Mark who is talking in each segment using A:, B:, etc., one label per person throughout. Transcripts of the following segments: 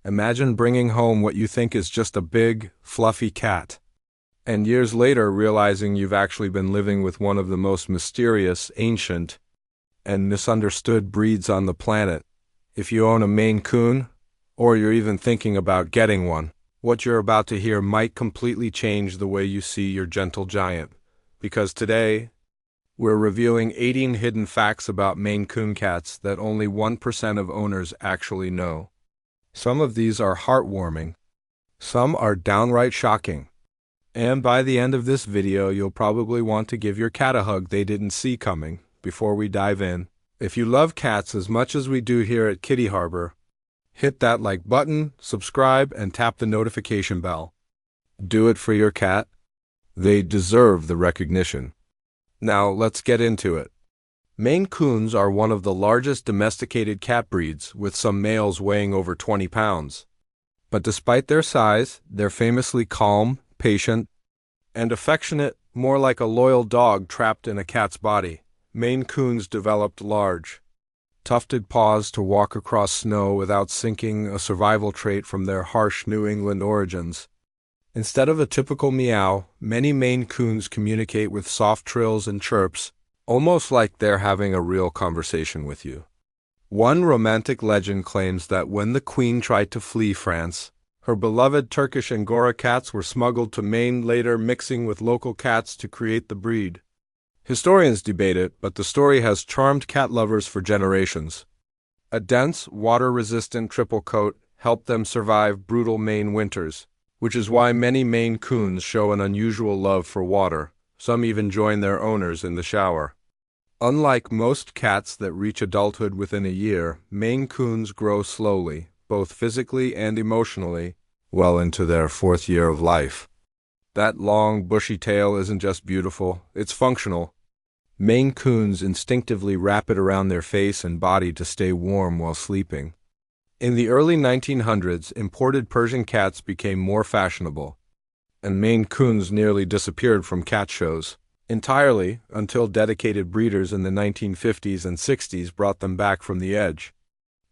A: Imagine bringing home what you think is just a big, fluffy cat, and years later realizing you've actually been living with one of the most mysterious, ancient, and misunderstood breeds on the planet. If you own a Maine Coon, or you're even thinking about getting one, what you're about to hear might completely change the way you see your gentle giant. Because today, we're revealing 18 hidden facts about Maine Coon cats that only 1% of owners actually know. Some of these are heartwarming, some are downright shocking, and by the end of this video you'll probably want to give your cat a hug they didn't see coming. Before we dive in, if you love cats as much as we do here at KittyHarbor, hit that like button, subscribe, and tap the notification bell. Do it for your cat. They deserve the recognition. Now let's get into it. Maine Coons are one of the largest domesticated cat breeds, with some males weighing over 20 pounds. But despite their size, they're famously calm, patient, and affectionate, more like a loyal dog trapped in a cat's body. Maine Coons developed large, tufted paws to walk across snow without sinking, a survival trait from their harsh New England origins. Instead of a typical meow, many Maine Coons communicate with soft trills and chirps, almost like they're having a real conversation with you. One romantic legend claims that when the Queen tried to flee France, her beloved Turkish Angora cats were smuggled to Maine, later mixing with local cats to create the breed. Historians debate it, but the story has charmed cat lovers for generations. A dense, water-resistant triple coat helped them survive brutal Maine winters, which is why many Maine Coons show an unusual love for water. Some even join their owners in the shower. Unlike most cats that reach adulthood within a year, Maine Coons grow slowly, both physically and emotionally, well into their 4th year of life. That long, bushy tail isn't just beautiful, it's functional. Maine Coons instinctively wrap it around their face and body to stay warm while sleeping. In the early 1900s, imported Persian cats became more fashionable, and Maine Coons nearly disappeared from cat shows entirely until dedicated breeders in the 1950s and 60s brought them back from the edge.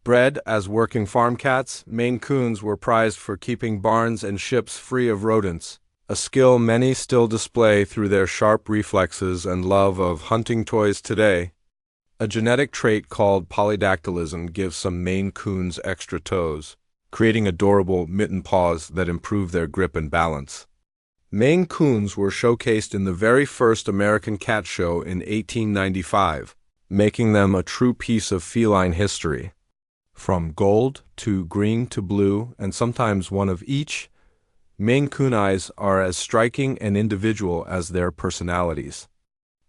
A: Bred as working farm cats, Maine Coons were prized for keeping barns and ships free of rodents, a skill many still display through their sharp reflexes and love of hunting toys today. A genetic trait called polydactylism gives some Maine Coons extra toes, creating adorable mitten paws that improve their grip and balance. Maine Coons were showcased in the very first American cat show in 1895, making them a true piece of feline history. From gold to green to blue, and sometimes one of each, Maine Coon eyes are as striking and individual as their personalities.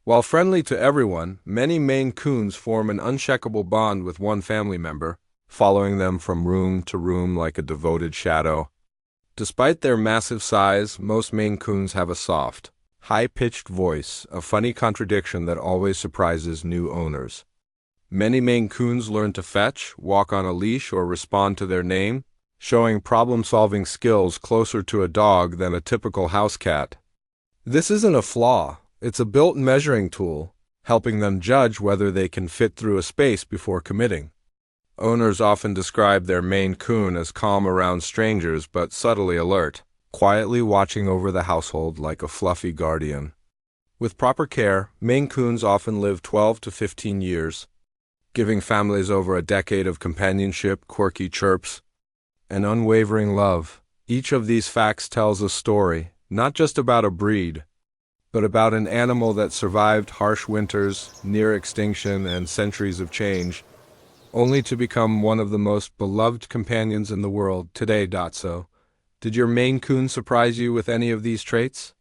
A: While friendly to everyone, many Maine Coons form an unshakable bond with one family member, following them from room to room like a devoted shadow. Despite their massive size, most Maine Coons have a soft, high-pitched voice, a funny contradiction that always surprises new owners. Many Maine Coons learn to fetch, walk on a leash, or respond to their name, showing problem-solving skills closer to a dog than a typical house cat. This isn't a flaw, it's a built measuring tool, helping them judge whether they can fit through a space before committing. Owners often describe their Maine Coon as calm around strangers but subtly alert, quietly watching over the household like a fluffy guardian. With proper care, Maine Coons often live 12 to 15 years, giving families over a decade of companionship, quirky chirps, and unwavering love. Each of these facts tells a story, not just about a breed, but about an animal that survived harsh winters, near extinction, and centuries of change, only to become one of the most beloved companions in the world today. So, did your Maine Coon surprise you with any of these traits?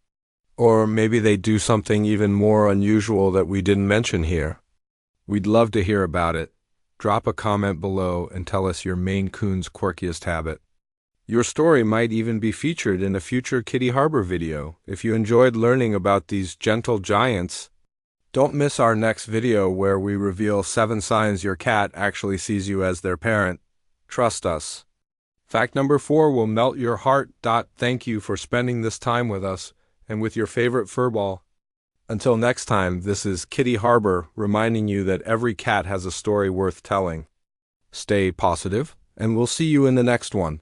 A: Or maybe they do something even more unusual that we didn't mention here. We'd love to hear about it. Drop a comment below and tell us your Maine Coon's quirkiest habit. Your story might even be featured in a future KittyHarbor video. If you enjoyed learning about these gentle giants, don't miss our next video where we reveal 7 signs your cat actually sees you as their parent. Trust us. Fact number 4 will melt your heart. Thank you for spending this time with us and with your favorite furball. Until next time, this is KittyHarbor reminding you that every cat has a story worth telling. Stay positive, and we'll see you in the next one.